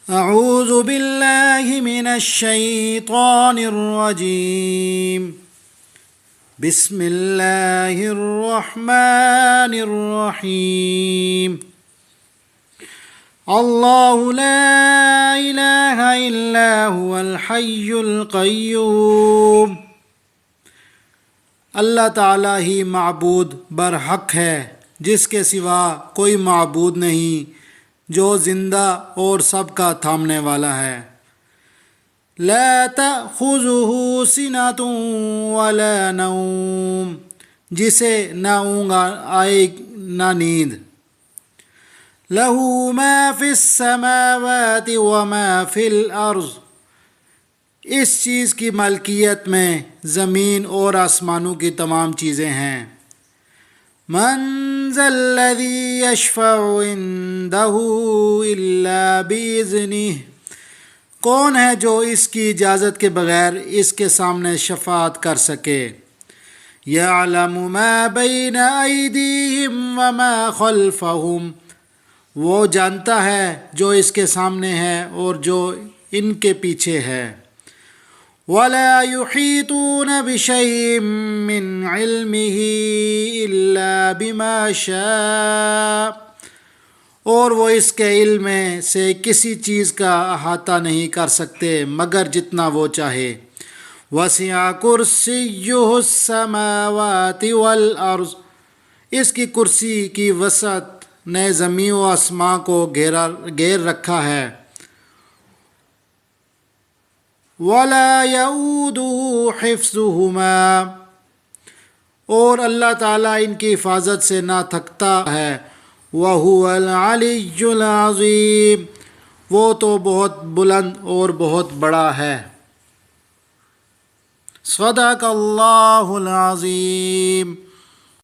اعوذ باللہ من الشیطان الرجیم بسم اللہ الرحمن الرحیم اللہ لا الہ الا هو الحی القیوم۔ اللہ تعالیٰ ہی معبود برحق ہے، جس کے سوا کوئی معبود نہیں، جو زندہ اور سب کا تھامنے والا ہے۔ لا تأخذہ سنۃ ولا نوم، جسے نہ اونگ آئے نہ نیند۔ لہ ما فی السماوات وما فی الارض، اس چیز کی ملکیت میں زمین اور آسمانوں کی تمام چیزیں ہیں۔ من ذا الذی یشفع عندہ الا باذنہ، کون ہے جو اس کی اجازت کے بغیر اس کے سامنے شفاعت کر سکے۔ یعلم ما بین ایدیہم وما خلفہم، وہ جانتا ہے جو اس کے سامنے ہے اور جو ان کے پیچھے ہے۔ وَلَا يُحِيطُونَ بِشَيْءٍ مِّنْ عِلْمِهِ إِلَّا بِمَا شَاءَ، اور وہ اس کے علم میں سے کسی چیز کا احاطہ نہیں کر سکتے مگر جتنا وہ چاہے۔ وَسِعَ كُرْسِيُّهُ السَّمَاوَاتِ وَالْأَرْضِ، اس کی کرسی کی وسعت نے زمین و آسمان کو گھیر رکھا ہے۔ وَلَا يَئُودُهُ حِفْظُهُمَا، اور اللہ تعالیٰ ان کی حفاظت سے نہ تھکتا ہے۔ وَهُوَ الْعَلِيُّ الْعَظِيمُ، وہ تو بہت بلند اور بہت بڑا ہے۔ صدق اللہ العظیم۔